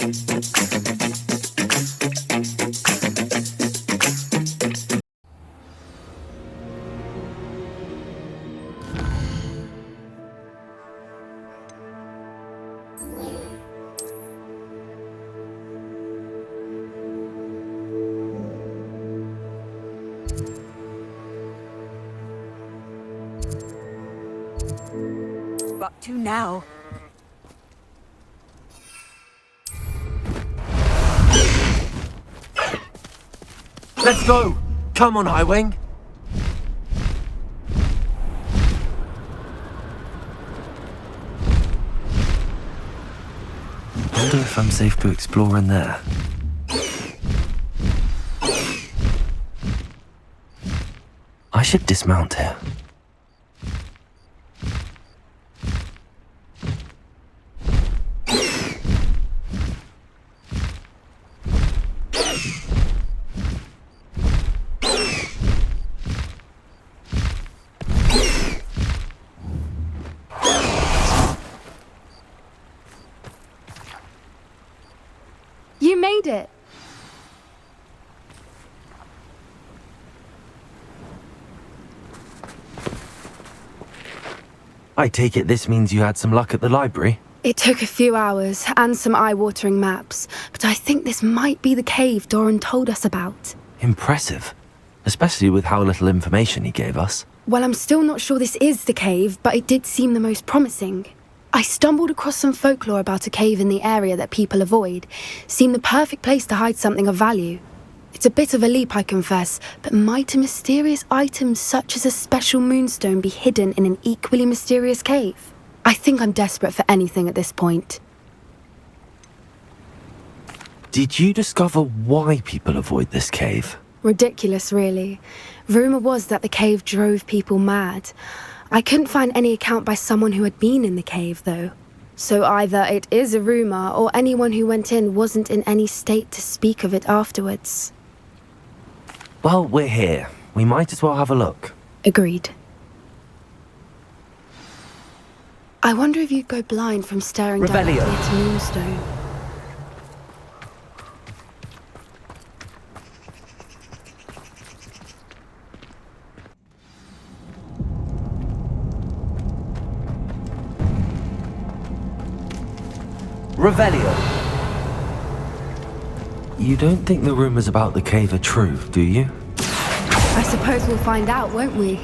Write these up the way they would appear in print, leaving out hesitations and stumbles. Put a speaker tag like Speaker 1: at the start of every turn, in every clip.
Speaker 1: Up to now.
Speaker 2: Let's go! Come on, Highwing! Wonder if I'm safe to explore in there. I should dismount here.
Speaker 3: You made it!
Speaker 2: I take it this means you had some luck at the library?
Speaker 3: It took a few hours and some eye-watering maps, but I think this might be the cave Dorran told us about.
Speaker 2: Impressive. Especially with how little information he gave us.
Speaker 3: Well, I'm still not sure this is the cave, but it did seem the most promising. I stumbled across some folklore about a cave in the area that people avoid. Seemed the perfect place to hide something of value. It's a bit of a leap, I confess, but might a mysterious item such as a special moonstone be hidden in an equally mysterious cave? I think I'm desperate for anything at this point.
Speaker 2: Did you discover why people avoid this cave?
Speaker 3: Ridiculous, really. Rumour was that the cave drove people mad. I couldn't find any account by someone who had been in the cave, though. So either it is a rumour, or anyone who went in wasn't in any state to speak of it afterwards.
Speaker 2: Well, we're here. We might as well have a look.
Speaker 3: Agreed. I wonder if you'd go blind from staring directly at Moonstone.
Speaker 2: Revelio. You don't think the rumors about the cave are true, do you?
Speaker 3: I suppose we'll find out, won't we?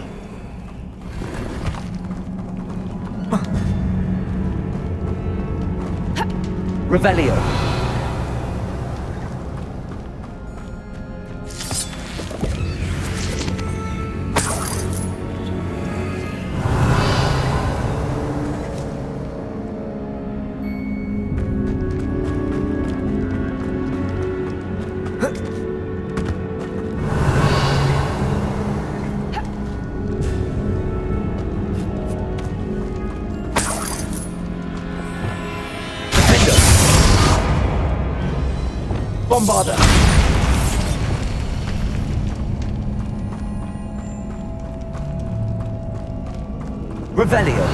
Speaker 2: Revelio. Bombarder! Revelio!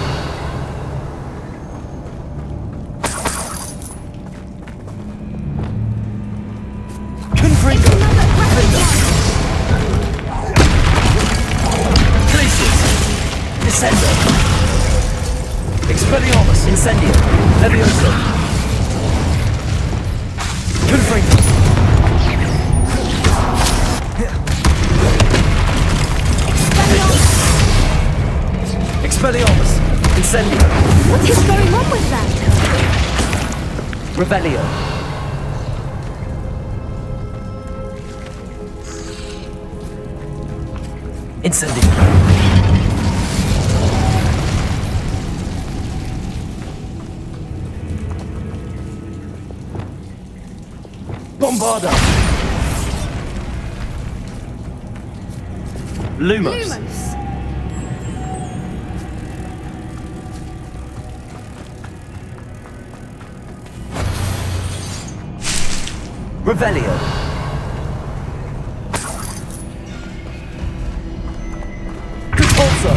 Speaker 2: Confringo! Glacius! Descendo! Expelliarmus! Incendio! Levioso! Confringo! Expelliarmus! Incendio!
Speaker 3: What is going on with that?
Speaker 2: Revelio! Incendio! Bombarder! Lumos! Revelio! Repulsor!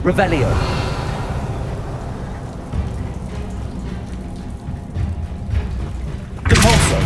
Speaker 2: Revelio. Depulso.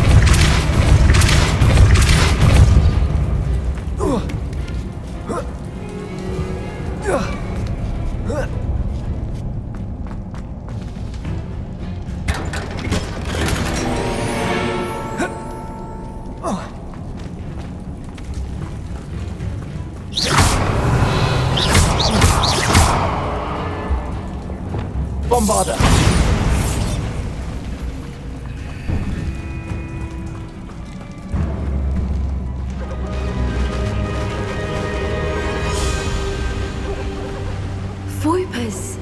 Speaker 2: Bombarder.
Speaker 3: Voipers!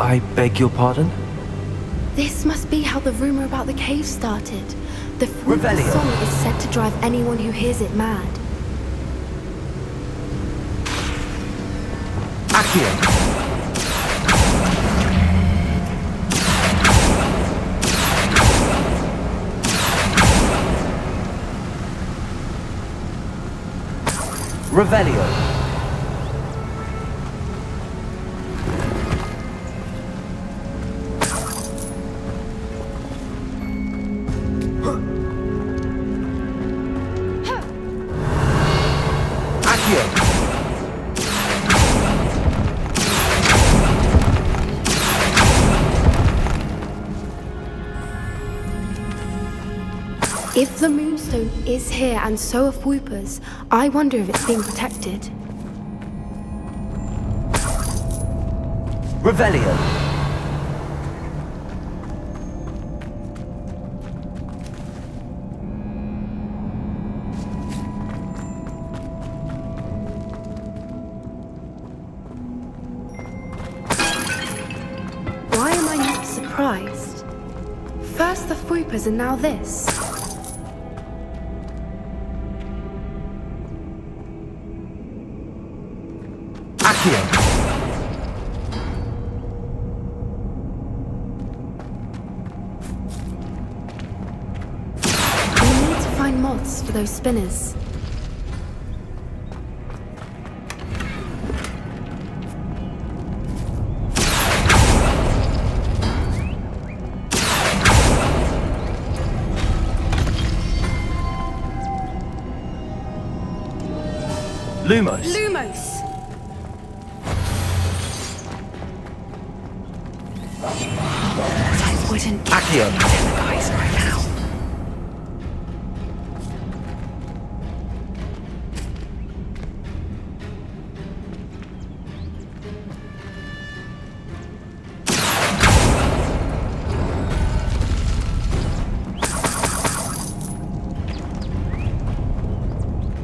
Speaker 2: I beg your pardon?
Speaker 3: This must be how the rumor about the cave started. The Voiper
Speaker 2: Revelio.
Speaker 3: song is said to drive anyone who hears it mad.
Speaker 2: Accio. Revelio. Accio.
Speaker 3: If the Moonstone is here and so are Voipers, I wonder if it's being protected.
Speaker 2: Revelio.
Speaker 3: Why am I not surprised? First the Voipers and now this.
Speaker 2: Accio.
Speaker 3: We need to find moths for those spinners.
Speaker 2: Lumos.
Speaker 3: Lumos!
Speaker 1: I wouldn't give
Speaker 2: Accio.
Speaker 1: you to the guys right now.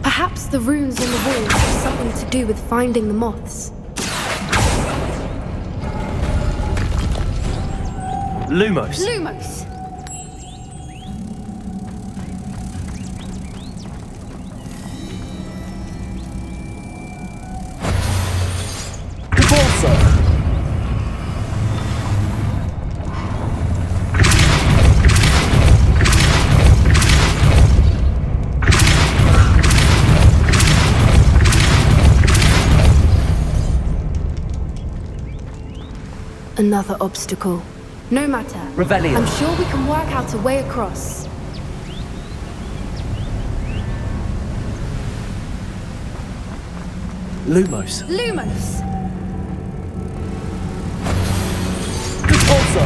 Speaker 3: Perhaps the runes on the walls have something to do with finding the moths.
Speaker 2: Lumos.
Speaker 3: Lumos!
Speaker 2: Depulso.
Speaker 3: Another obstacle. No matter.
Speaker 2: Revelio.
Speaker 3: I'm sure we can work out a way across.
Speaker 2: Lumos.
Speaker 3: Lumos!
Speaker 2: Depulso.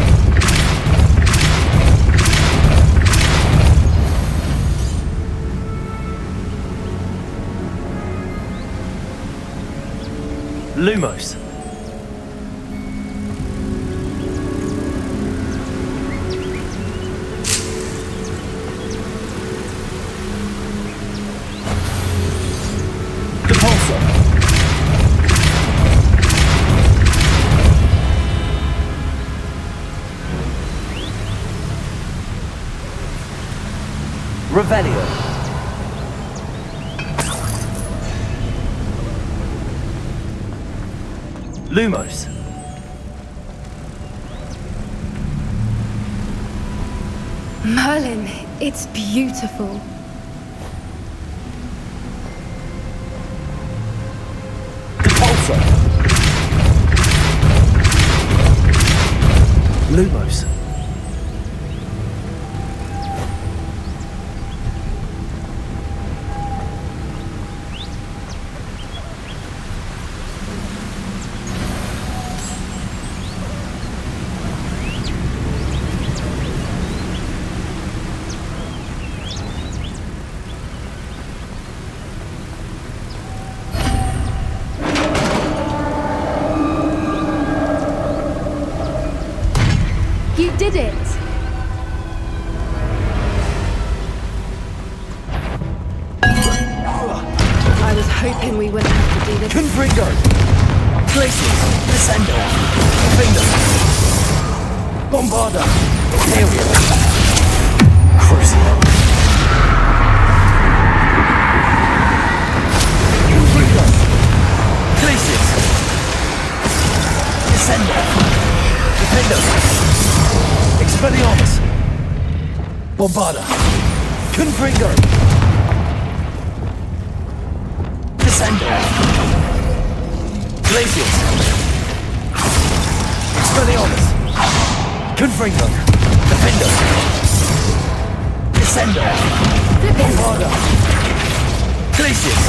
Speaker 2: Lumos. Depulso. Revelio. Lumos.
Speaker 3: Merlin, it's beautiful.
Speaker 2: Depulso. Lumos.
Speaker 3: You did it! I was hoping we wouldn't have to do this.
Speaker 2: Confringo! Glacius! Descendo! Finger! Bombarda! Area! Crucio! Confringo! Glacius! Descendo! Defendo! Expelliarmus! Bombarda! Confringo! Descendo! Glacius! Expelliarmus! Confringo! Defendo! Descendo! Bombarda! Glacius!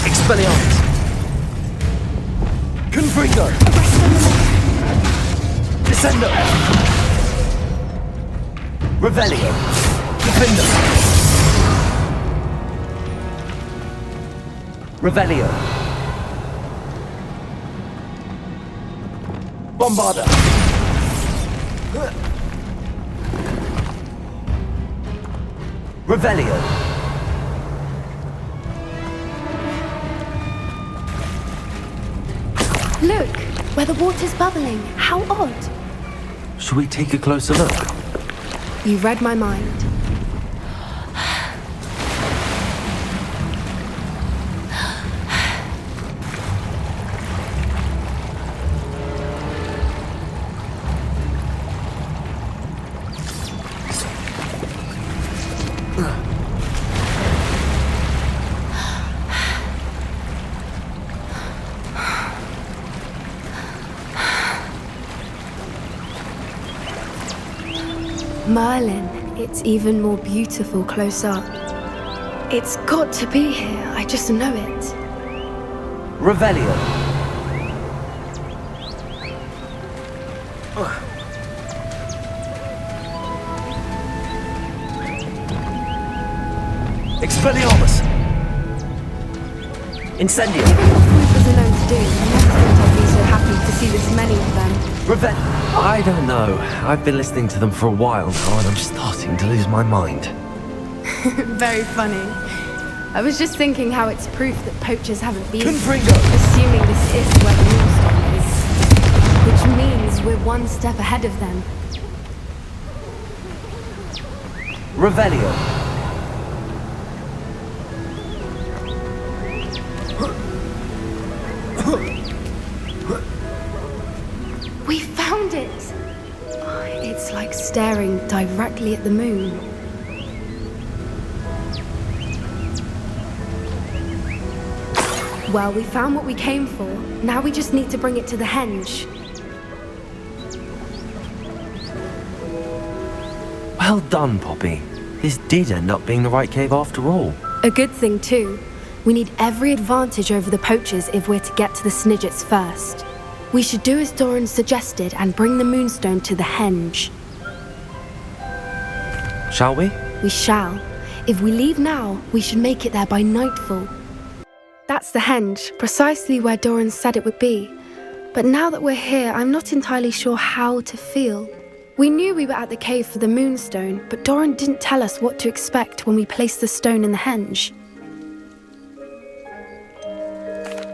Speaker 2: Expelliarmus! Confringo! Descendo! Revelio! Defendo! Revelio! Bombarda! Revelio!
Speaker 3: Look, where the water's bubbling. How odd.
Speaker 2: Should we take a closer look?
Speaker 3: You read my mind. Merlin, it's even more beautiful close up. It's got to be here, I just know it.
Speaker 2: Revelio! Expelliarmus! Incendio!
Speaker 3: Given what Fruit was alone to do, I never thought I'd be so happy to see this many of them.
Speaker 2: I don't know. I've been listening to them for a while now and I'm starting to lose my mind.
Speaker 3: Very funny. I was just thinking how it's proof that poachers haven't been...
Speaker 2: Confringo!
Speaker 3: Assuming this is where the Moonstone is. Which means we're one step ahead of them.
Speaker 2: Revelio!
Speaker 3: We found it! Oh, it's like staring directly at the moon. Well, we found what we came for. Now we just need to bring it to the henge.
Speaker 2: Well done, Poppy. This did end up being the right cave after all.
Speaker 3: A good thing, too. We need every advantage over the poachers if we're to get to the Snidgets first. We should do as Dorran suggested and bring the Moonstone to the henge.
Speaker 2: Shall we?
Speaker 3: We shall. If we leave now, we should make it there by nightfall. That's the henge, precisely where Dorran said it would be. But now that we're here, I'm not entirely sure how to feel. We knew we were at the cave for the Moonstone, but Dorran didn't tell us what to expect when we placed the stone in the henge.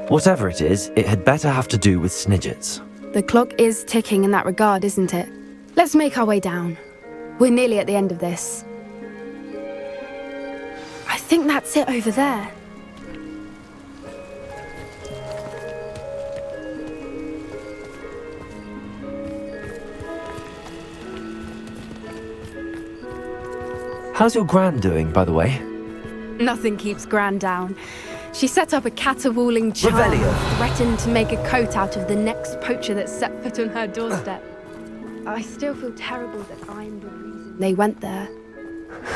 Speaker 2: Whatever it is, it had better have to do with Snidgets.
Speaker 3: The clock is ticking in that regard, isn't it? Let's make our way down. We're nearly at the end of this. I think that's it over there.
Speaker 2: How's your Gran doing, by the way?
Speaker 3: Nothing keeps Gran down. She set up a caterwauling charm,
Speaker 2: Revelio.
Speaker 3: threatened to make a coat out of the next poacher that set foot on her doorstep. I still feel terrible that I'm the reason they went there.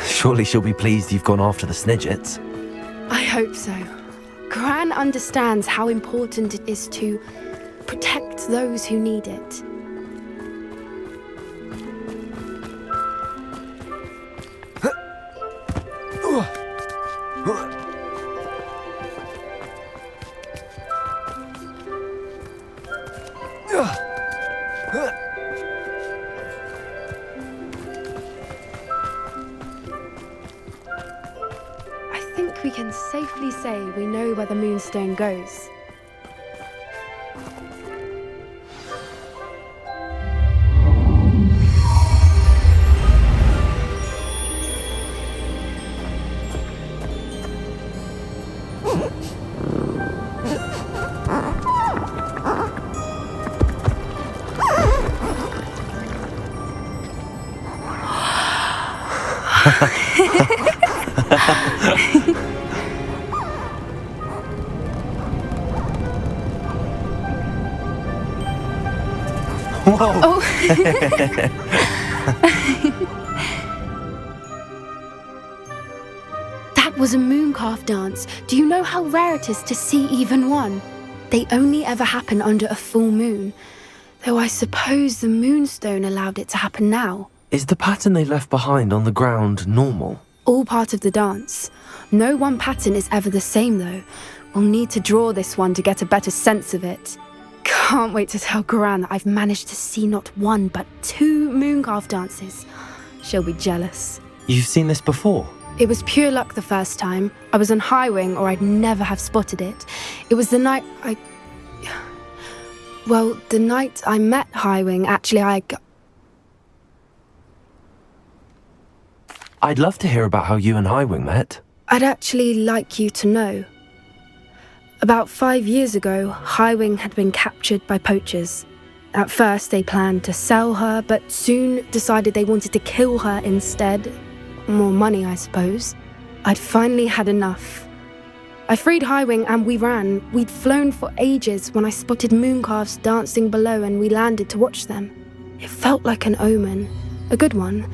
Speaker 2: Surely she'll be pleased you've gone after the Snidgets.
Speaker 3: I hope so. Gran understands how important it is to protect those who need it. I think we can safely say we know where the Moonstone goes.
Speaker 2: Whoa!
Speaker 3: Oh. That was a mooncalf dance. Do you know how rare it is to see even one? They only ever happen under a full moon. Though I suppose the Moonstone allowed it to happen now.
Speaker 2: Is the pattern they left behind on the ground normal?
Speaker 3: All part of the dance. No one pattern is ever the same though. We'll need to draw this one to get a better sense of it. Can't wait to tell Gran that I've managed to see not one but 2 mooncalf dances. She'll be jealous.
Speaker 2: You've seen this before?
Speaker 3: It was pure luck the first time. I was on Highwing or I'd never have spotted it. It was the night the night I met Highwing, actually
Speaker 2: I'd love to hear about how you and Highwing met.
Speaker 3: I'd actually like you to know. About 5 years ago, Highwing had been captured by poachers. At first, they planned to sell her, but soon decided they wanted to kill her instead. More money, I suppose. I'd finally had enough. I freed Highwing and we ran. We'd flown for ages when I spotted mooncalves dancing below and we landed to watch them. It felt like an omen. A good one.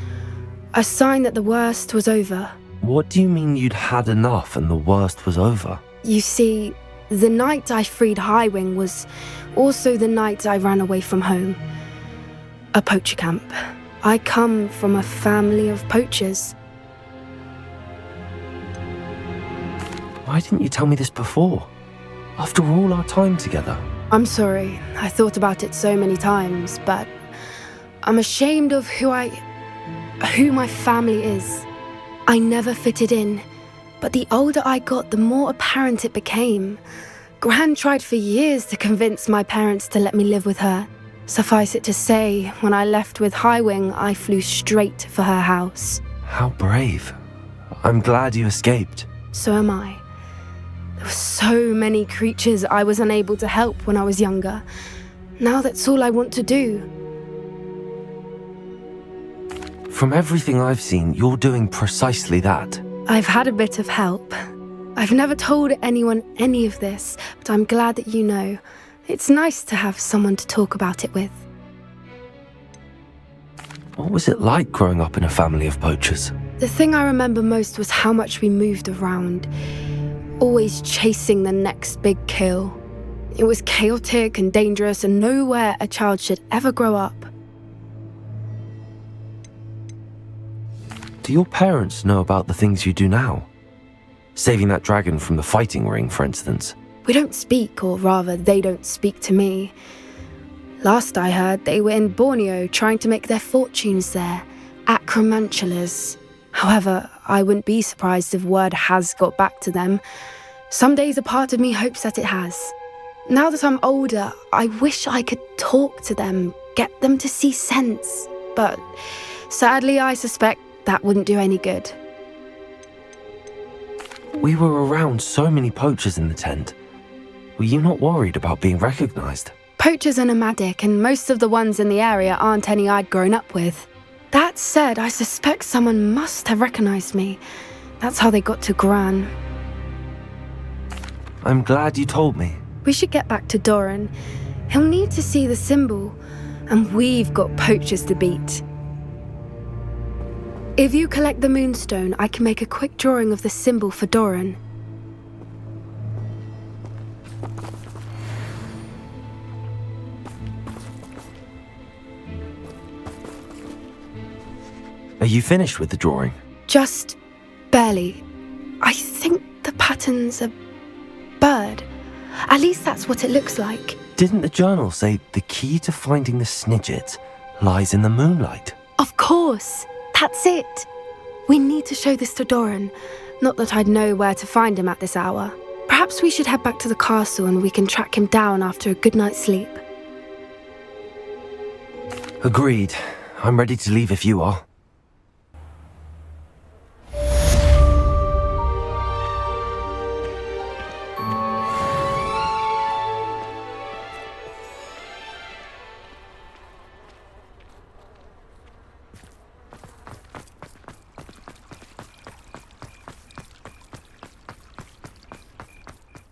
Speaker 3: A sign that the worst was over.
Speaker 2: What do you mean you'd had enough and the worst was over?
Speaker 3: You see, the night I freed Highwing was also the night I ran away from home. A poacher camp. I come from a family of poachers.
Speaker 2: Why didn't you tell me this before? After all our time together.
Speaker 3: I'm sorry. I thought about it so many times, but I'm ashamed of who my family is. I never fitted in. But the older I got, the more apparent it became. Gran tried for years to convince my parents to let me live with her. Suffice it to say, when I left with Highwing, I flew straight for her house.
Speaker 2: How brave. I'm glad you escaped.
Speaker 3: So am I. There were so many creatures I was unable to help when I was younger. Now that's all I want to do.
Speaker 2: From everything I've seen, you're doing precisely that.
Speaker 3: I've had a bit of help. I've never told anyone any of this, but I'm glad that you know. It's nice to have someone to talk about it with.
Speaker 2: What was it like growing up in a family of poachers?
Speaker 3: The thing I remember most was how much we moved around, always chasing the next big kill. It was chaotic and dangerous and nowhere a child should ever grow up.
Speaker 2: Do your parents know about the things you do now? Saving that dragon from the fighting ring, for instance.
Speaker 3: We don't speak, or rather, they don't speak to me. Last I heard, they were in Borneo trying to make their fortunes there, acromantulas. However, I wouldn't be surprised if word has got back to them. Some days a part of me hopes that it has. Now that I'm older, I wish I could talk to them, get them to see sense. But sadly, I suspect that wouldn't do any good.
Speaker 2: We were around so many poachers in the tent. Were you not worried about being recognized?
Speaker 3: Poachers are nomadic, and most of the ones in the area aren't any I'd grown up with. That said, I suspect someone must have recognized me. That's how they got to Gran.
Speaker 2: I'm glad you told me.
Speaker 3: We should get back to Dorran. He'll need to see the symbol. and we've got poachers to beat. If you collect the Moonstone, I can make a quick drawing of the symbol for Dorran.
Speaker 2: Are you finished with the drawing?
Speaker 3: Just barely. I think the pattern's a bird. At least that's what it looks like.
Speaker 2: Didn't the journal say the key to finding the Snidgets lies in the moonlight?
Speaker 3: Of course! That's it! We need to show this to Dorran. Not that I'd know where to find him at this hour. Perhaps we should head back to the castle and we can track him down after a good night's sleep.
Speaker 2: Agreed. I'm ready to leave if you are.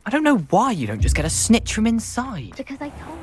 Speaker 1: I don't know why you don't just get a snitch from inside.
Speaker 4: Because I told.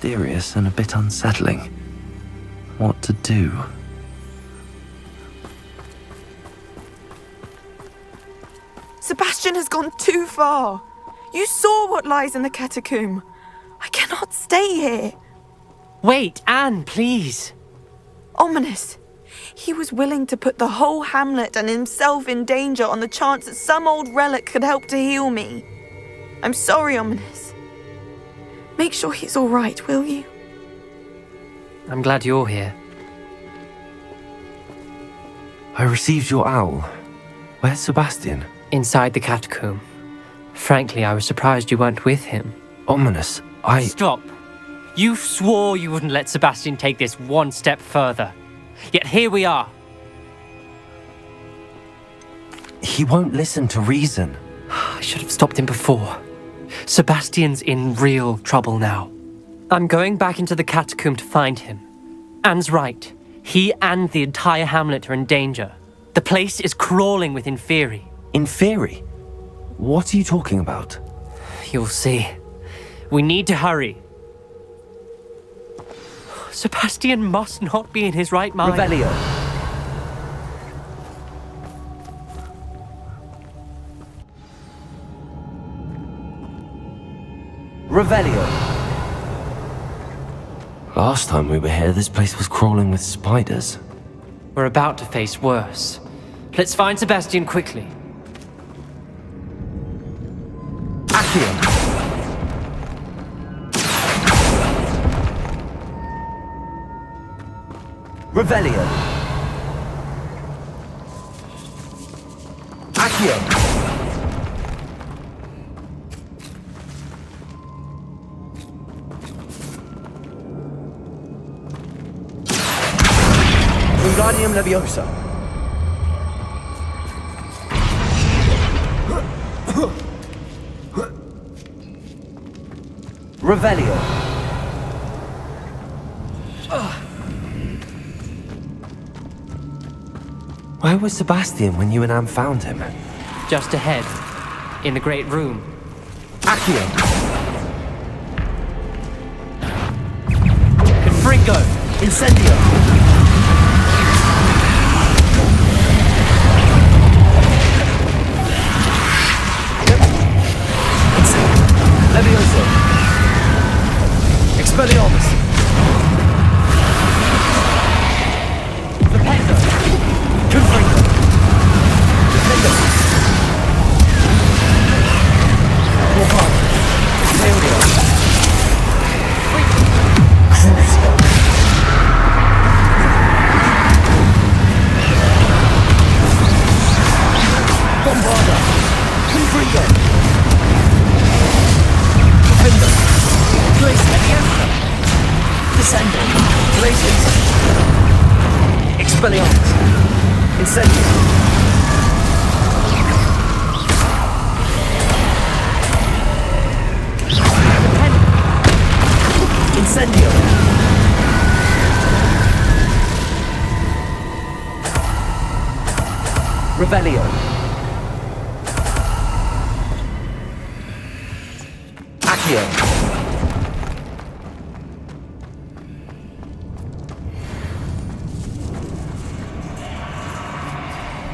Speaker 2: mysterious and a bit unsettling. What to do?
Speaker 4: Sebastian has gone too far. You saw what lies in the catacomb. I cannot stay here.
Speaker 1: Wait, Anne, please.
Speaker 4: Ominis. He was willing to put the whole hamlet and himself in danger on the chance that some old relic could help to heal me. I'm sorry, Ominis. Make sure he's all right, will you?
Speaker 1: I'm glad you're here.
Speaker 2: I received your owl. Where's Sebastian?
Speaker 1: Inside the catacomb. Frankly, I was surprised you weren't with him.
Speaker 2: Ominis,
Speaker 1: Stop. You swore you wouldn't let Sebastian take this one step further. Yet here we are.
Speaker 2: He won't listen to reason.
Speaker 1: I should have stopped him before. Sebastian's in real trouble now. I'm going back into the catacomb to find him. Anne's right. He and the entire hamlet are in danger. The place is crawling with Inferi.
Speaker 2: Inferi? What are you talking about?
Speaker 1: You'll see. We need to hurry. Sebastian must not be in his right mind.
Speaker 2: Revelio. Revelio. Last time we were here, this place was crawling with spiders.
Speaker 1: We're about to face worse. Let's find Sebastian quickly.
Speaker 2: Accio. Revelio. Accio. Wingardium Leviosa. Revelio. Where was Sebastian when you and Anne found him?
Speaker 1: Just ahead, in the great room.
Speaker 2: Accio.
Speaker 1: Confringo!
Speaker 2: Incendio. Levioso. Expelliarmus. Rependo. Confringo. Defendo. Warhammer. Theorio. Crucio. Bombarda. Confringo. Descendo. Glaciers. Expelliarmus. Incendio. Incendio. Revelio. Accio.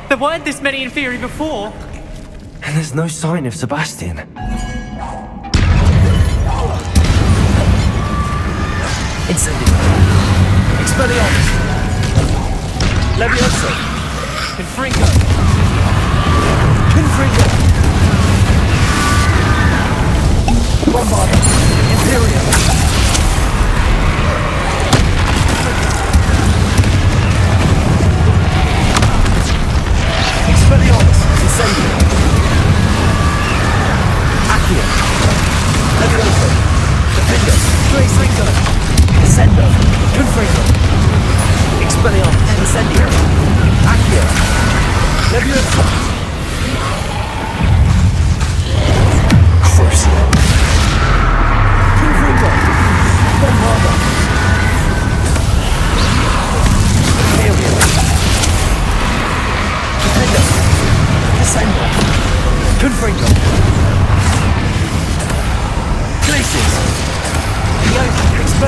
Speaker 1: There weren't this many Inferi before.
Speaker 2: And there's no sign of Sebastian. Incendio. Expelliarmus. Levioso.
Speaker 1: Confringo!
Speaker 2: Confringo. Bombarda. Imperium. Expelliarmus. Incendio. Accio. Levioso. Defendo. Glacier. Descendo. Confringo. Expelliarmus. Incendio. Accio. Levioso. Crucio. Confringo. Bombarda. Imperium. Defendo. Descendo. Confringo. Glaciers. Levioso.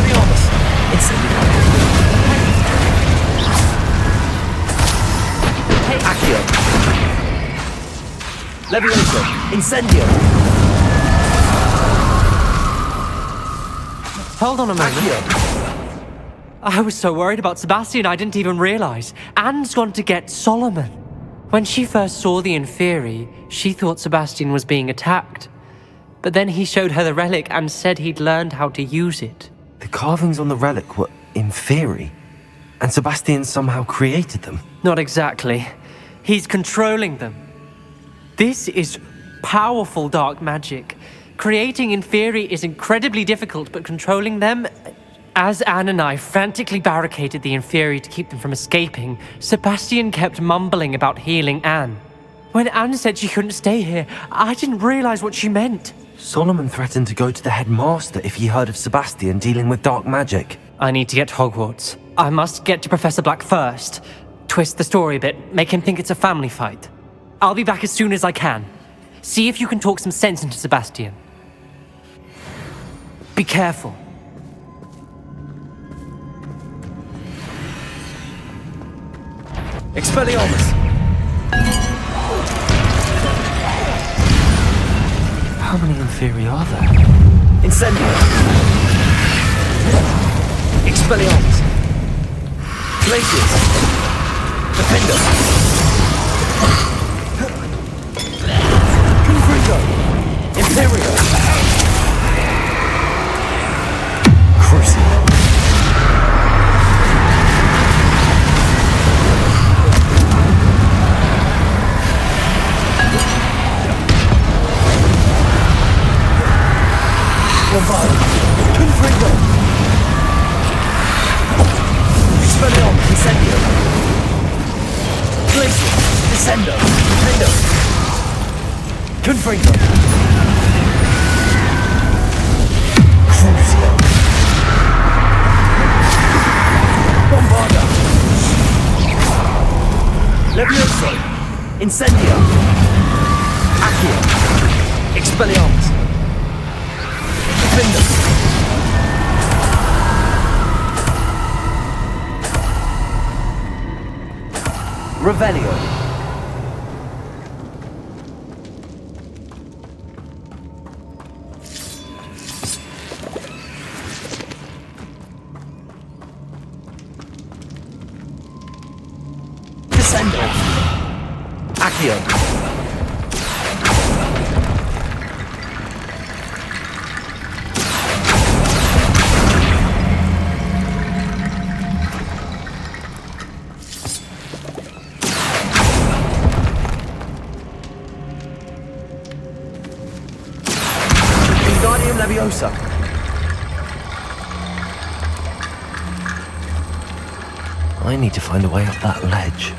Speaker 2: Levioso! Incendio!
Speaker 1: Hold on a moment.
Speaker 2: Accio!
Speaker 1: I was so worried about Sebastian I didn't even realize. Anne's gone to get Solomon. When she first saw the Inferi, she thought Sebastian was being attacked. But then he showed her the relic and said he'd learned how to use it.
Speaker 2: The carvings on the relic were Inferi, and Sebastian somehow created them.
Speaker 1: Not exactly. He's controlling them. This is powerful dark magic. Creating Inferi is incredibly difficult, but controlling them... As Anne and I frantically barricaded the Inferi to keep them from escaping, Sebastian kept mumbling about healing Anne. When Anne said she couldn't stay here, I didn't realize what she meant.
Speaker 2: Solomon threatened to go to the headmaster if he heard of Sebastian dealing with dark magic.
Speaker 1: I need to get to Hogwarts. I must get to Professor Black first. Twist the story a bit, make him think it's a family fight. I'll be back as soon as I can. See if you can talk some sense into Sebastian. Be careful.
Speaker 2: Expelliarmus! How many Inferi are there? Incendio! Expelliarmus! Glacius! Defender! Confringo! Imperio! Crucio! Lombardo! Confringo! Expelliarmus! Incendio! Glacius! Descendo! Defendo! Confringo! Crucio! Bombarda! Levioso! Incendio! Accio! Expelliarmus! Defender! Revelio! Descendo! Accio! Leviosa. I need to find a way up that ledge.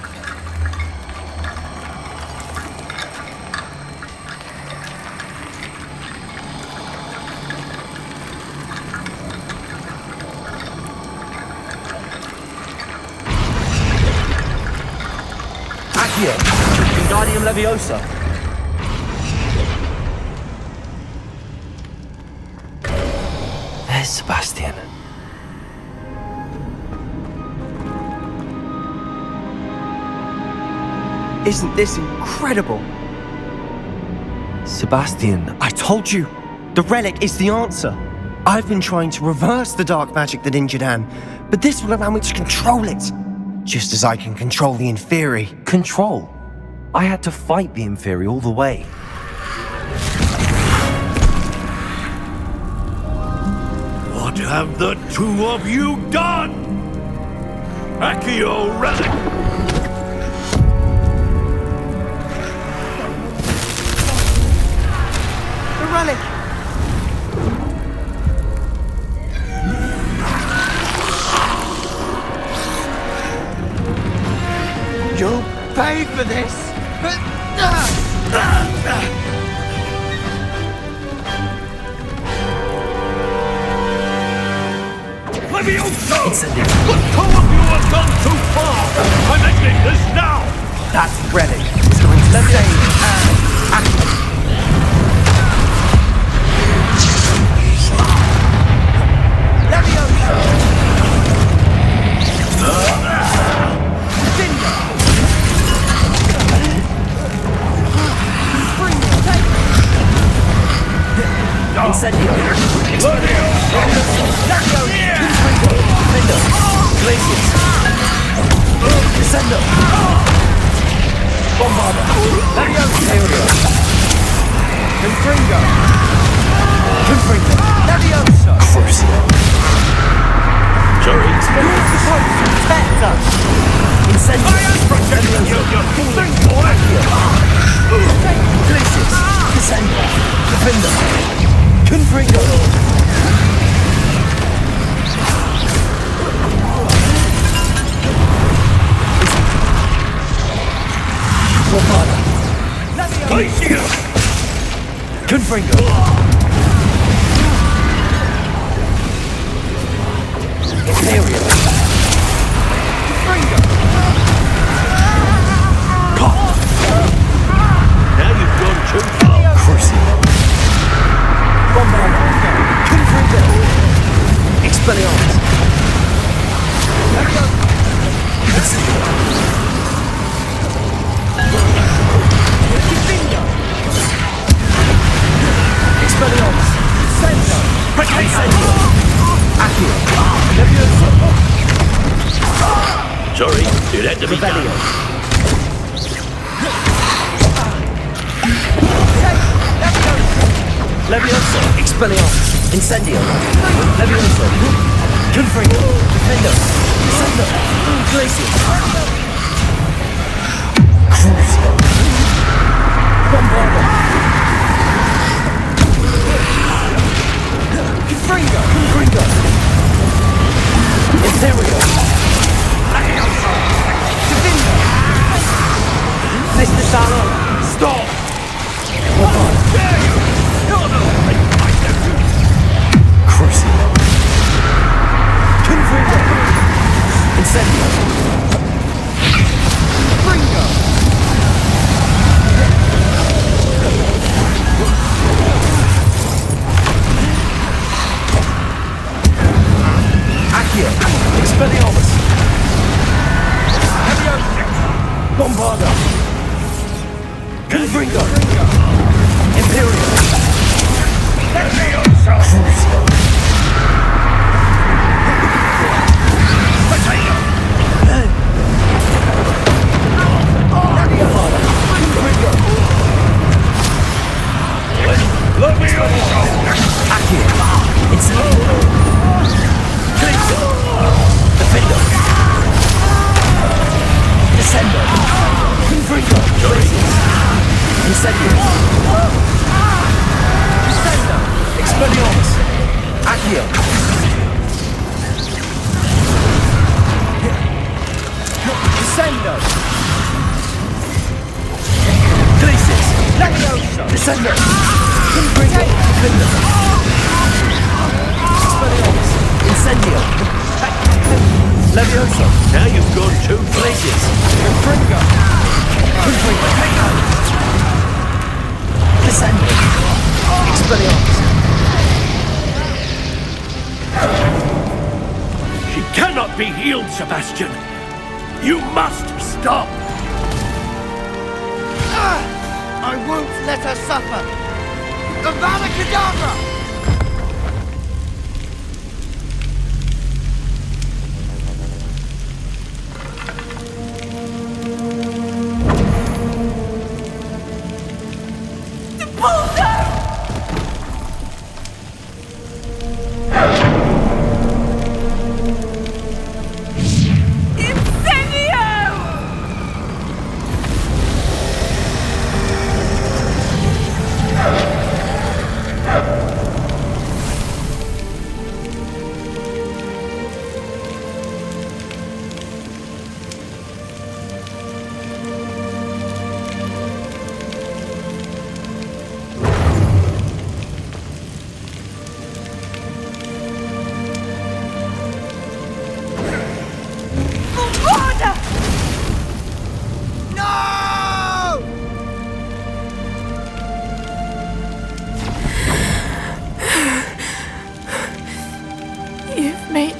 Speaker 2: Accio! Wingardium Leviosa. There's Sebastian.
Speaker 5: Isn't this incredible?
Speaker 2: Sebastian,
Speaker 5: I told you, the relic is the answer. I've been trying to reverse the dark magic that injured Anne, but this will allow me to control it. Just as I can control the Inferi.
Speaker 2: control. I had to fight the Inferi all the way.
Speaker 6: What have the two of you done? Accio Relic!
Speaker 5: The relic! You'll pay for this!
Speaker 6: Levioso! The two of you have gone too far! I'm ending this now!
Speaker 5: That relic is going to save Anne. Levioso! Dingo!
Speaker 2: Incendio. Defendo. Glacius. Descendo. Bombarda. Leviosa. Confringo. Confringo. Leviosa. Crucio.
Speaker 6: Sorry.
Speaker 2: Spectre. Incendio. Glacius. Descendo. Defender. Confringo. Bombarda. Confringo. Imperial. Confringo.
Speaker 6: Now you've gone too far.
Speaker 2: Crucio. Bombarda. Confringo. Expelliarmus. Expelliarmus. Centaur. Incendio. Accio. Leviosa.
Speaker 6: Sorry, it had to be done.
Speaker 2: Revelio. Leviosa. Expelliarmus. Incendio. Leviosa. Confringo. Defendo. Descendo. Glacius. Crucio. Bombarda. Confringo. Confringo. Imperial. Defendo. Mr. Salo. Stop. Bombarda. Crucio. Confringo. Incendio. Confringo. Accio. Expelliarmus. Leviosa. Bombarda. Confringo. Imperial. Crucio. Descendo! Confringo! Defender! Expelliarmus! Incendio! Leviosa!
Speaker 6: Now you've gone too far.
Speaker 2: Glacius! Confringo! Confringo! Descendo! Expelliarmus!
Speaker 6: She cannot be healed, Sebastian. You must stop.
Speaker 7: I won't let her suffer! Avada Kedavra!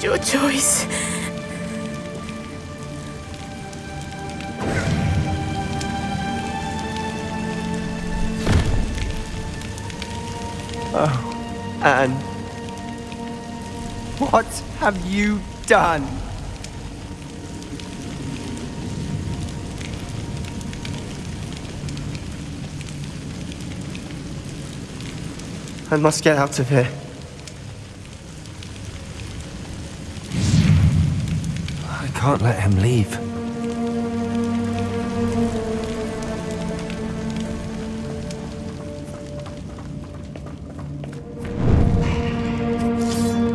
Speaker 4: Your choice.
Speaker 5: Anne, what have you done? I must get out of here.
Speaker 2: I can't let him leave.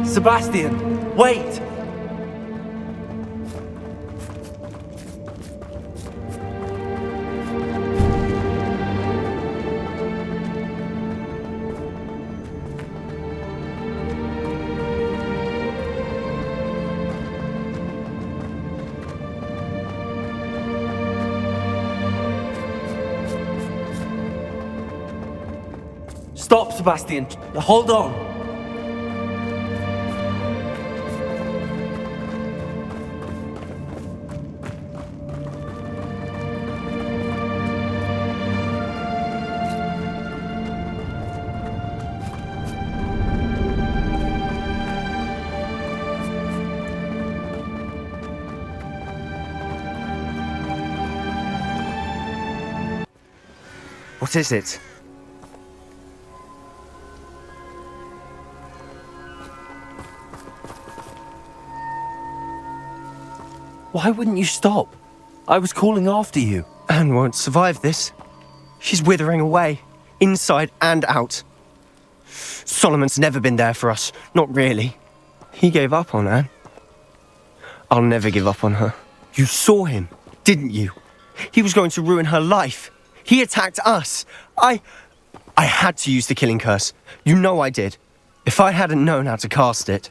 Speaker 2: Sebastian, wait! Stop, Sebastian. Hold on.
Speaker 5: What is it?
Speaker 2: Why wouldn't you stop? I was calling after you.
Speaker 5: Anne won't survive this. She's withering away, inside and out. Solomon's never been there for us, not really. He gave up on Anne. I'll never give up on her. You saw him, didn't you? He was going to ruin her life. He attacked us. I had to use the killing curse. You know I did. If I hadn't known how to cast it.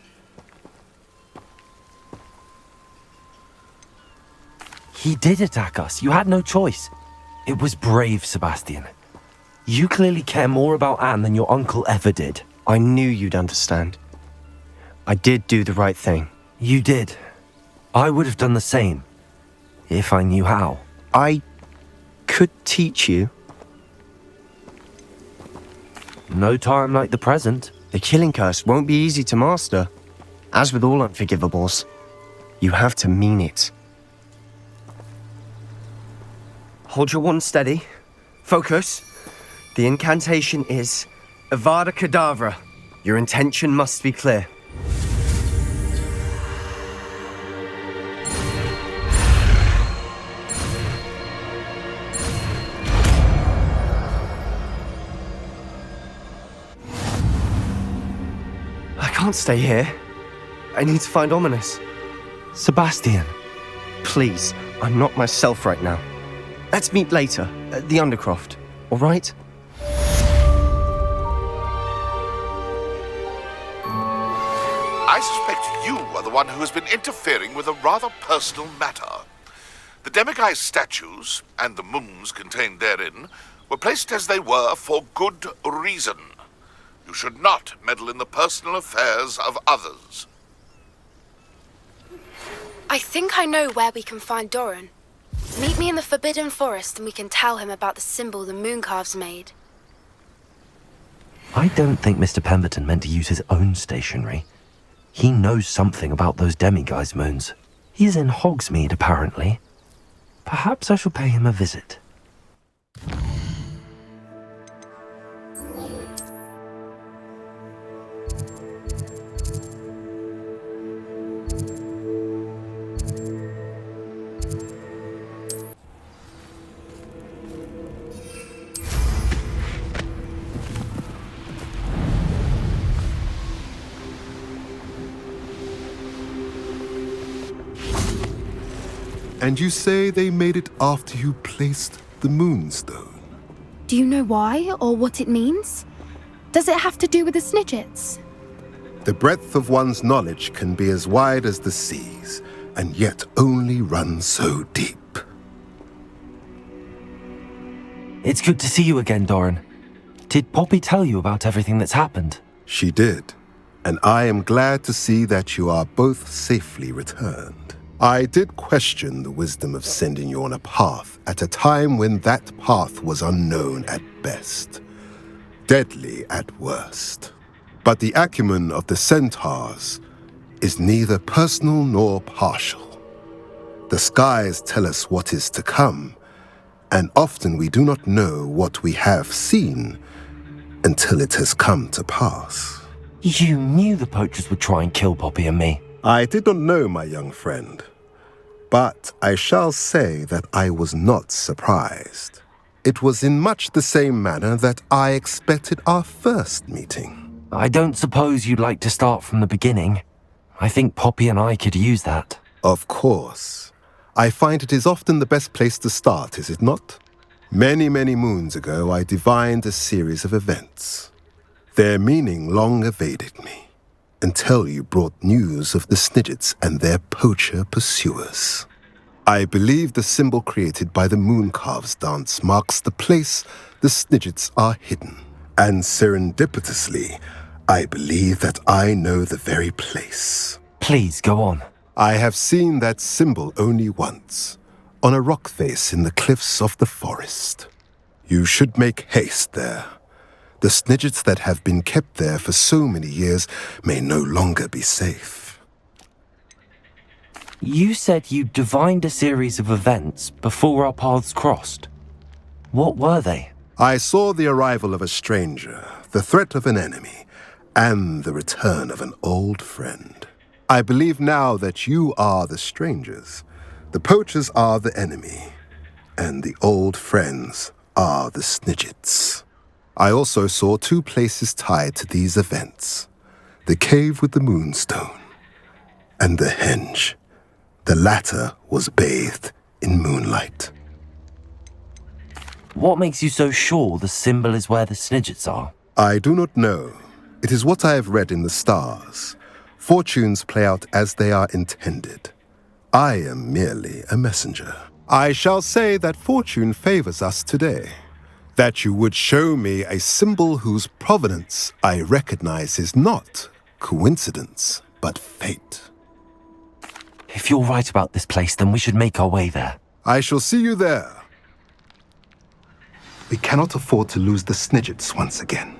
Speaker 2: He did attack us. You had no choice. It was brave, Sebastian. You clearly care more about Anne than your uncle ever did.
Speaker 5: I knew you'd understand. I did do the right thing.
Speaker 2: You did. I would have done the same, if I knew how.
Speaker 5: I could teach you.
Speaker 2: No time like the present.
Speaker 5: The killing curse won't be easy to master. As with all unforgivables, you have to mean it. Hold your wand steady. Focus. The incantation is Avada Kedavra. Your intention must be clear. I can't stay here. I need to find Ominis.
Speaker 2: Sebastian.
Speaker 5: Please, I'm not myself right now. Let's meet later, at the Undercroft, all right?
Speaker 8: I suspect you are the one who has been interfering with a rather personal matter. The demiguise statues, and the moons contained therein, were placed as they were for good reason. You should not meddle in the personal affairs of others.
Speaker 3: I think I know where we can find Dorran. Meet me in the Forbidden Forest and we can tell him about the symbol the Mooncalves made.
Speaker 2: I don't think Mr. Pemberton meant to use his own stationery. He knows something about those demiguise moons. He's in Hogsmeade, apparently. Perhaps I shall pay him a visit.
Speaker 9: And you say they made it after you placed the Moonstone?
Speaker 3: Do you know why or what it means? Does it have to do with the Snidgets?
Speaker 9: The breadth of one's knowledge can be as wide as the seas, and yet only run so deep.
Speaker 2: It's good to see you again, Dorran. Did Poppy tell you about everything that's happened?
Speaker 9: She did, and I am glad to see that you are both safely returned. I did question the wisdom of sending you on a path at a time when that path was unknown at best, deadly at worst. But the acumen of the Centaurs is neither personal nor partial. The skies tell us what is to come, and often we do not know what we have seen until it has come to pass.
Speaker 2: You knew the Poachers would try and kill Poppy and me.
Speaker 9: I did not know, my young friend, but I shall say that I was not surprised. It was in much the same manner that I expected our first meeting.
Speaker 2: I don't suppose you'd like to start from the beginning. I think Poppy and I could use that.
Speaker 9: Of course. I find it is often the best place to start, is it not? Many, many moons ago, I divined a series of events. Their meaning long evaded me, until you brought news of the Snidgets and their poacher pursuers. I believe the symbol created by the Mooncalves dance marks the place the Snidgets are hidden. And serendipitously, I believe that I know the very place.
Speaker 2: Please, go on.
Speaker 9: I have seen that symbol only once, on a rock face in the cliffs of the forest. You should make haste there. The Snidgets that have been kept there for so many years may no longer be safe.
Speaker 2: You said you divined a series of events before our paths crossed. What were they?
Speaker 9: I saw the arrival of a stranger, the threat of an enemy, and the return of an old friend. I believe now that you are the strangers, the Poachers are the enemy, and the old friends are the Snidgets. I also saw two places tied to these events, the cave with the Moonstone and the henge. The latter was bathed in moonlight.
Speaker 2: What makes you so sure the symbol is where the Snidgets are?
Speaker 9: I do not know. It is what I have read in the stars. Fortunes play out as they are intended. I am merely a messenger. I shall say that fortune favors us today. That you would show me a symbol whose provenance I recognize is not coincidence, but fate.
Speaker 2: If you're right about this place, then we should make our way there.
Speaker 9: I shall see you there. We cannot afford to lose the Snidgets once again.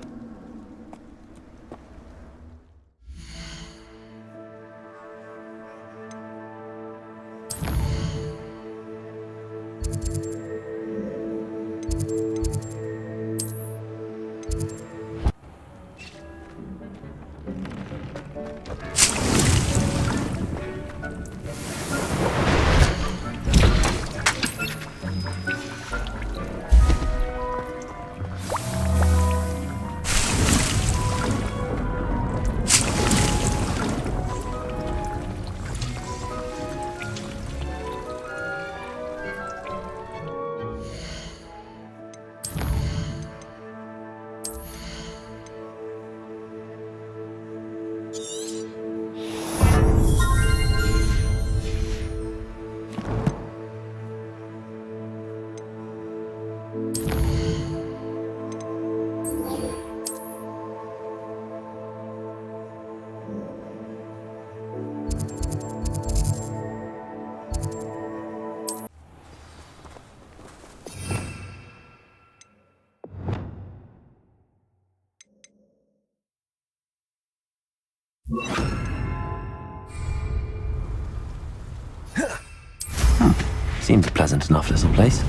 Speaker 2: Seems a pleasant enough little place.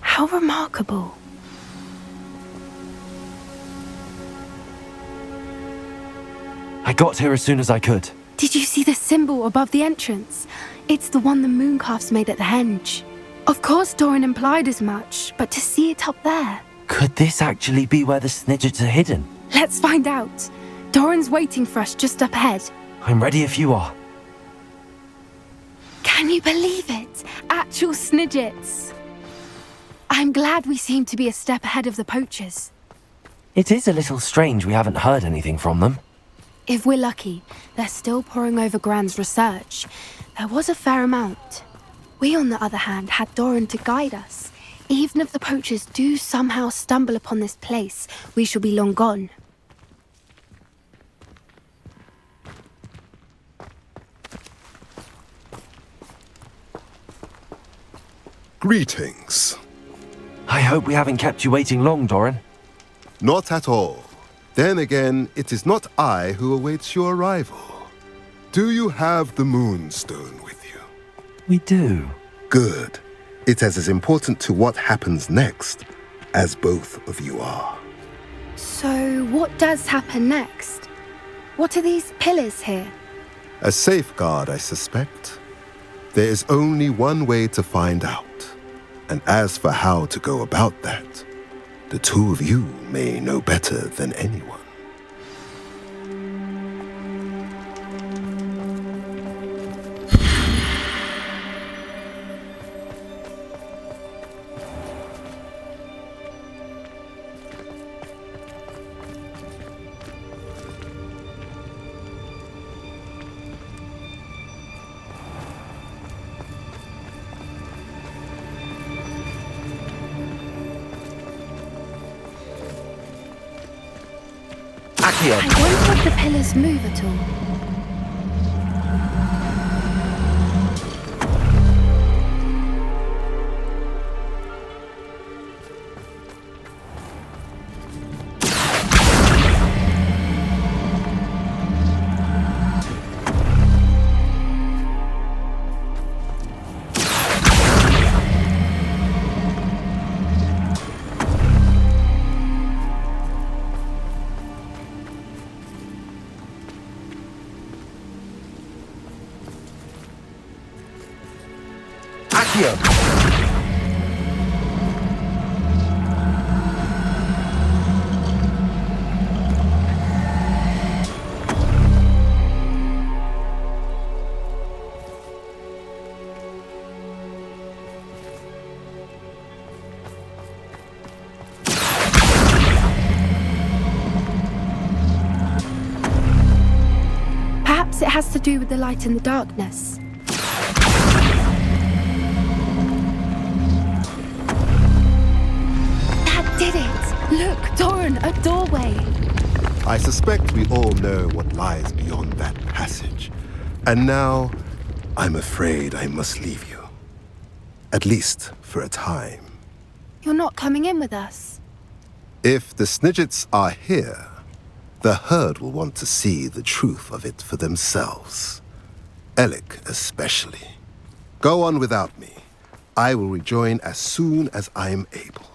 Speaker 3: How remarkable.
Speaker 2: I got here as soon as I could.
Speaker 3: Did you see the symbol above the entrance? It's the one the Mooncalves made at the henge. Of course Dorran implied as much, but to see it up there...
Speaker 2: Could this actually be where the Snidgets are hidden?
Speaker 3: Let's find out. Dorran's waiting for us just up ahead.
Speaker 2: I'm ready if you are.
Speaker 3: Can you believe it? Actual Snidgets. I'm glad we seem to be a step ahead of the Poachers.
Speaker 2: It is a little strange we haven't heard anything from them.
Speaker 3: If we're lucky, they're still poring over Gran's research. There was a fair amount. We, on the other hand, had Dorran to guide us. Even if the Poachers do somehow stumble upon this place, we shall be long gone.
Speaker 9: Greetings.
Speaker 2: I hope we haven't kept you waiting long, Dorran.
Speaker 9: Not at all. Then again, it is not I who awaits your arrival. Do you have the Moonstone with you?
Speaker 2: We do.
Speaker 9: Good. It is as important to what happens next as both of you are.
Speaker 3: So, what does happen next? What are these pillars here?
Speaker 9: A safeguard, I suspect. There is only one way to find out. And as for how to go about that, the two of you may know better than anyone.
Speaker 3: I wonder if the pillars move at all. Perhaps it has to do with the light and the darkness. That did it! Look, Dorran, a doorway!
Speaker 9: I suspect we all know what lies beyond that passage. And now, I'm afraid I must leave you. At least for a time.
Speaker 3: You're not coming in with us.
Speaker 9: If the Snidgets are here, the herd will want to see the truth of it for themselves. Relic especially. Go on without me. I will rejoin as soon as I am able.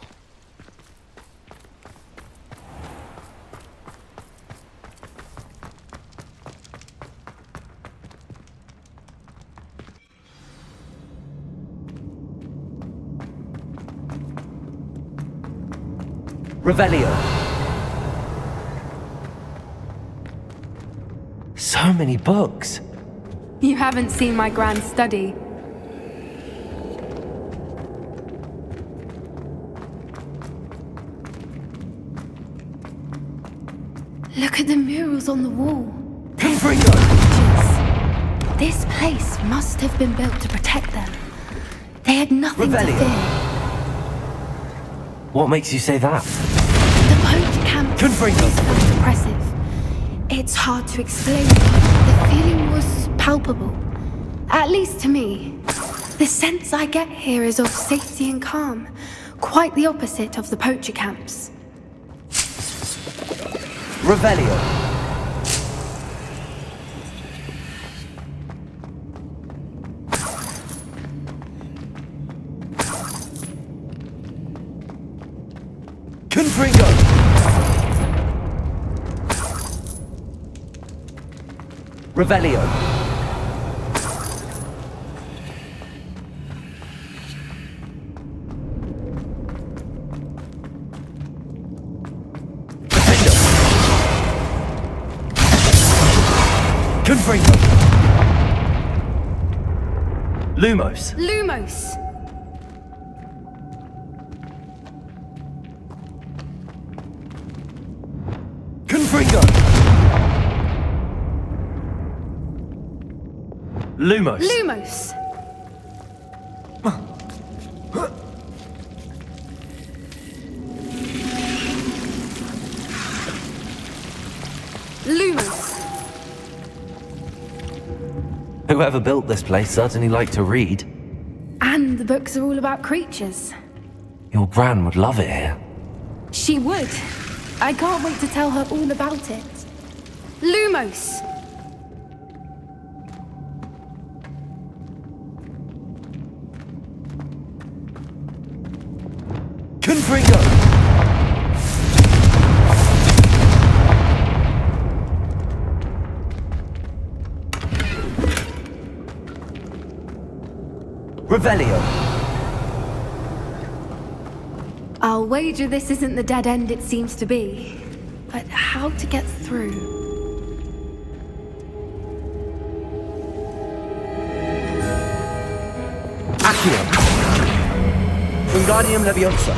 Speaker 2: Revelio. So many books.
Speaker 3: You haven't seen my grand study. Look at the murals on the wall.
Speaker 2: Confringo!
Speaker 3: This place must have been built to protect them. They had nothing
Speaker 2: Revelio.
Speaker 3: to fear.
Speaker 2: What makes you say that?
Speaker 3: The poacher camp
Speaker 2: Confringo!
Speaker 3: always felt oppressive. It's hard to explain, but the feeling was palpable. At least to me. The sense I get here is of safety and calm. Quite the opposite of the poacher camps.
Speaker 2: Revelio. Confringo! Revelio. Defendo. Confringo. Lumos.
Speaker 3: Lumos!
Speaker 2: Confringo. Lumos.
Speaker 3: Lumos! Lumos!
Speaker 2: Whoever built this place certainly liked to read.
Speaker 3: And the books are all about creatures.
Speaker 2: Your gran would love it here.
Speaker 3: She would. I can't wait to tell her all about it. Lumos!
Speaker 5: Confringo! Revelio.
Speaker 3: I'll wager this isn't the dead end it seems to be. But how to get through?
Speaker 5: Accio. Wingardium Leviosa.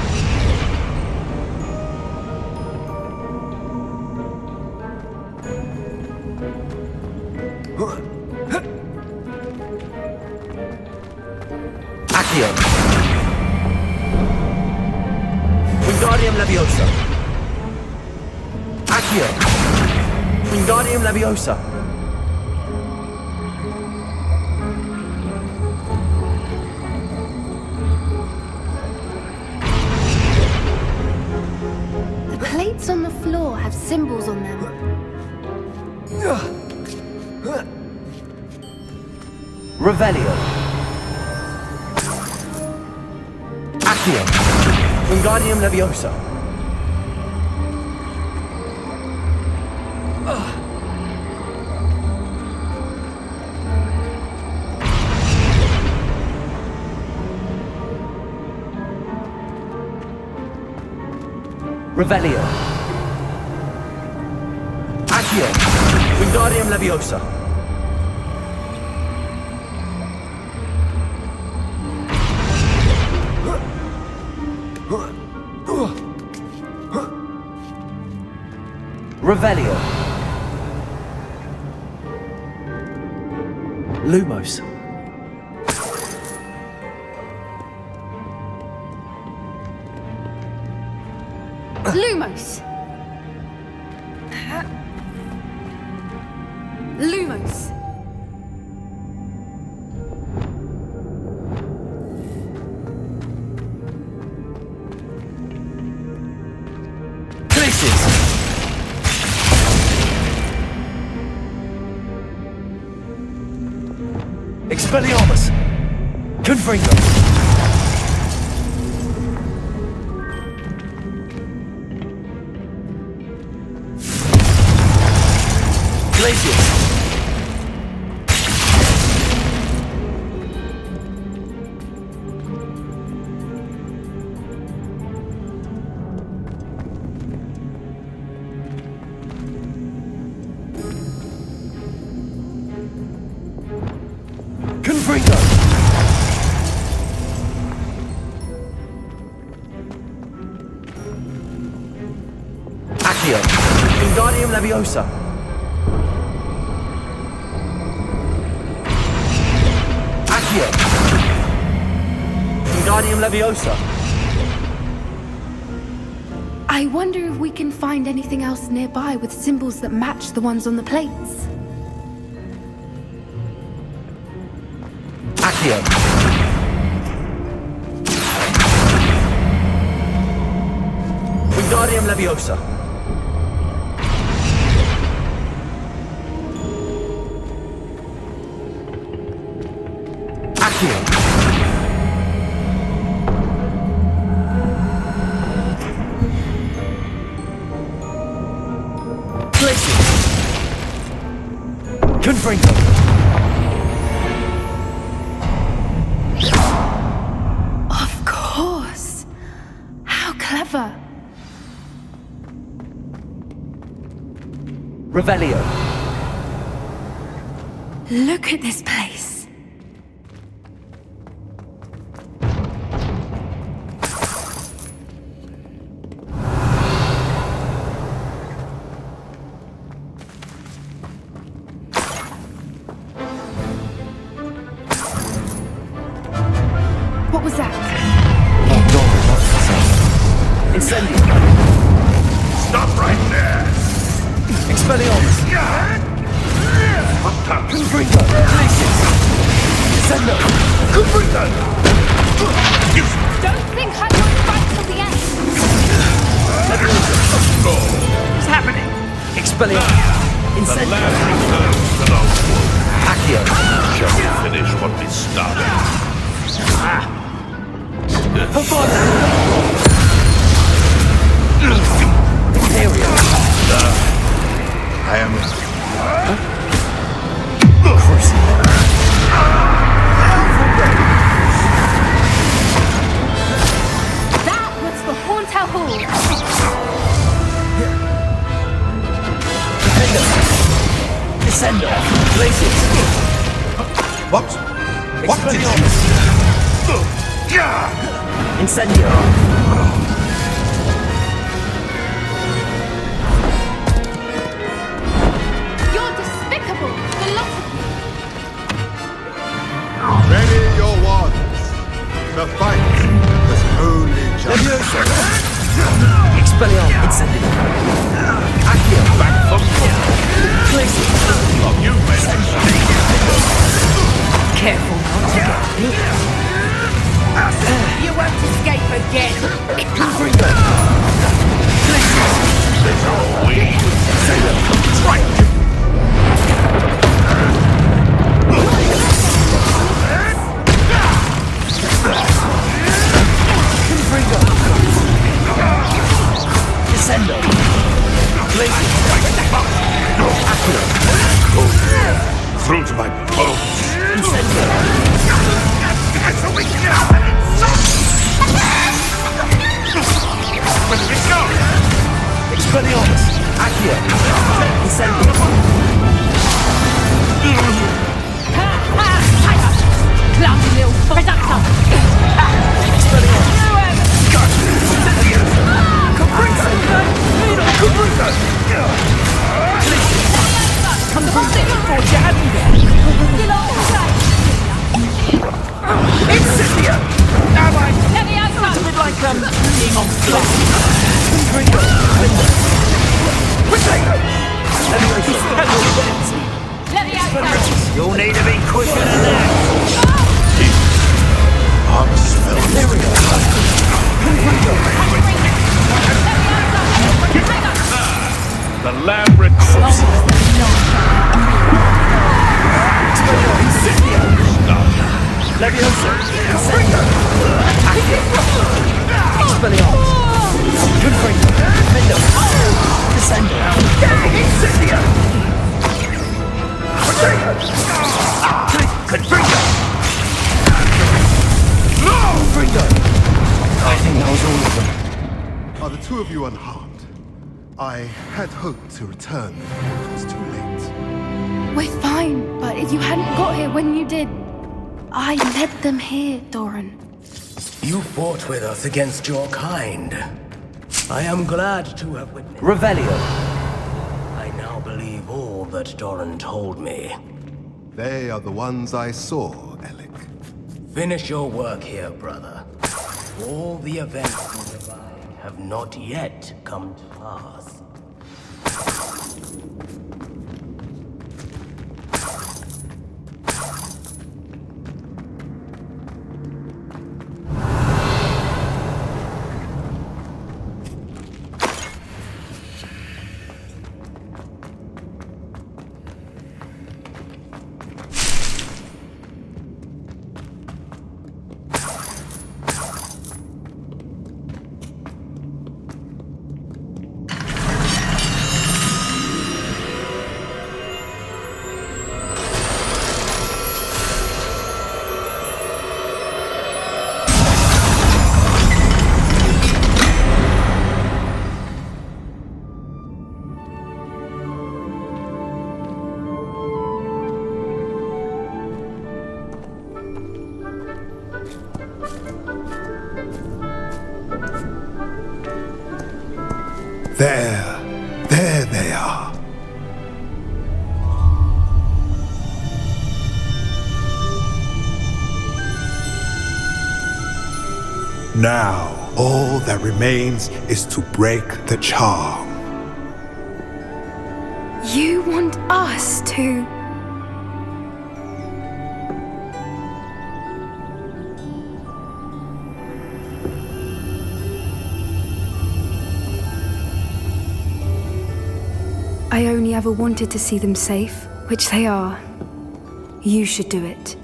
Speaker 5: Accio. Wingardium Leviosa. Accio. Wingardium Leviosa.
Speaker 3: The plates on the floor have symbols on them.
Speaker 5: Revelio. Accio. Wingardium Leviosa. Revelio. Accio. Wingardium Leviosa. Revelio. Lumos.
Speaker 3: Lumos! Lumos!
Speaker 5: Places. Expelliarmus. Confringo. Glacius. Confringo. Accio. Wingardium Leviosa. Accio. Wingardium Leviosa.
Speaker 3: I wonder if we can find anything else nearby with symbols that match the ones on the plates.
Speaker 5: Accio. Wingardium Leviosa. Accio. Glacius. Confringo.
Speaker 3: Of course! How clever!
Speaker 5: Revelio.
Speaker 3: Look at this place. What was that?
Speaker 2: Oh, Dorran, that's the sound.
Speaker 5: Incendio.
Speaker 6: Stop right there!
Speaker 5: Expelliarmus. Confringo. Glacius. Sendo.
Speaker 6: Confringo!
Speaker 3: Don't think I won't fight till the end.
Speaker 7: What's happening?
Speaker 6: The land returns to the world. Shall we finish what we started? I am...
Speaker 3: That was for Hauntel Hall.
Speaker 7: Descender. Places.
Speaker 8: What? What did you...
Speaker 7: Incendio.
Speaker 3: You're despicable, the lot of you.
Speaker 9: Ready your wands. The fight was only just...
Speaker 7: Expelliarmus. Incendio. Accio.
Speaker 6: Back from
Speaker 7: Places.
Speaker 6: you made a mistake.
Speaker 7: Careful not to get hit.
Speaker 10: You won't escape again.
Speaker 6: There's no way.
Speaker 7: Try. Descendo. Places.
Speaker 6: Through to my bones.
Speaker 7: Incendio. Expelliarmus. Accio. Incendio.
Speaker 10: Clumsy little predator.
Speaker 7: Expelliarmus. Incendio. Now I... It's a bit like, being on flight. You'll need to be quicker than that. There we go.
Speaker 6: The lab returns.
Speaker 7: Leviosa. Expelliarmus. Confringo. Fendo. Descendo. Incendio. Confringo. Confringo. I think that was all of them.
Speaker 9: Are the two of you unharmed? I had hoped to return before it was too late.
Speaker 3: We're fine, but if you hadn't got here when you did, I led them here, Dorran.
Speaker 11: You fought with us against your kind. I am glad to have witnessed.
Speaker 7: Revelio.
Speaker 11: I now believe all that Dorran told me.
Speaker 9: They are the ones I saw, Relic.
Speaker 11: Finish your work here, brother. All the events you divine have not yet come to pass.
Speaker 9: There they are. Now, all that remains is to break the charm.
Speaker 3: You want us to... I only ever wanted to see them safe, which they are. You should do it.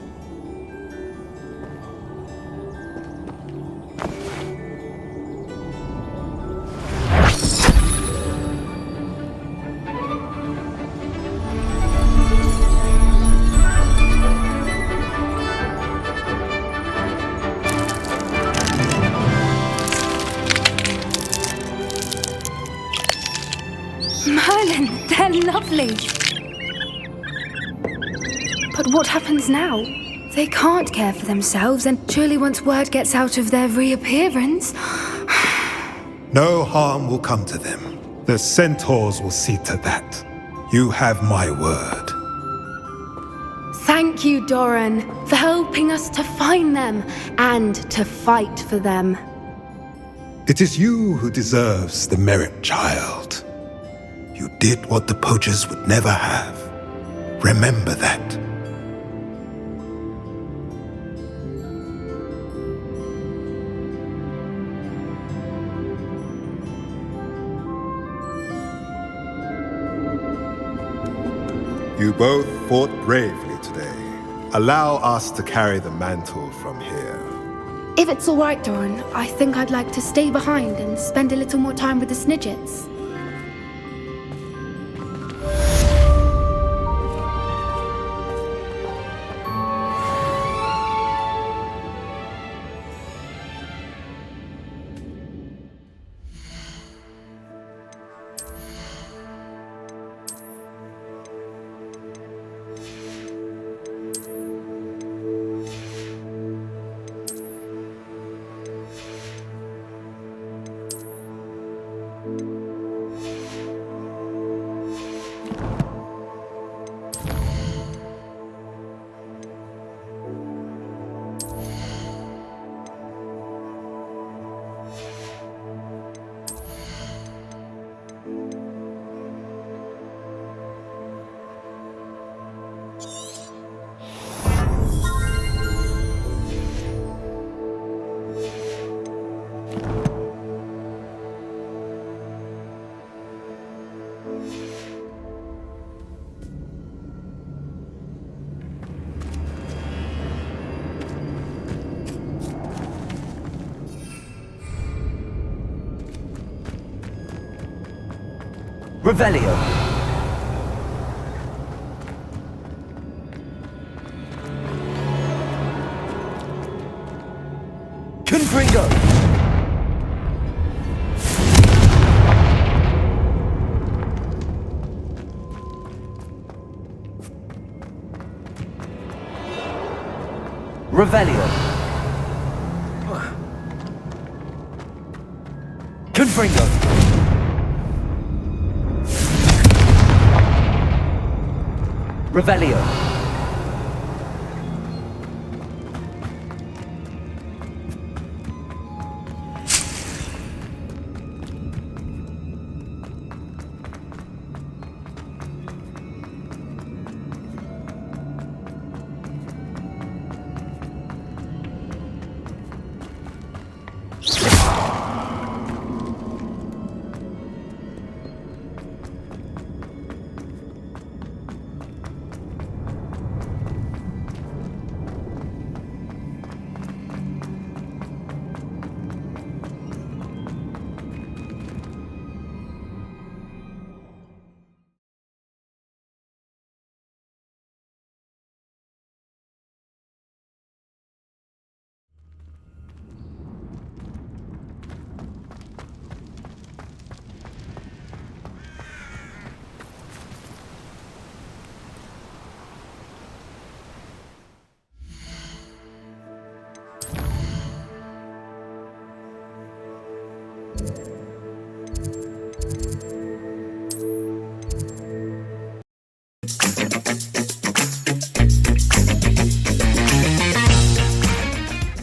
Speaker 3: Merlin, they're lovely. But what happens now? They can't care for themselves, and surely once word gets out of their reappearance...
Speaker 12: No harm will come to them. The Centaurs will see to that. You have my word.
Speaker 3: Thank you, Dorran, for helping us to find them and to fight for them.
Speaker 12: It is you who deserves the merit, child. You did what the Poachers would never have. Remember that.
Speaker 9: You both fought bravely today. Allow us to carry the mantle from here.
Speaker 3: If it's all right, Dorran, I think I'd like to stay behind and spend a little more time with the Snidgets.
Speaker 2: Revelio. Confringo. Revelio. Confringo. Revelio.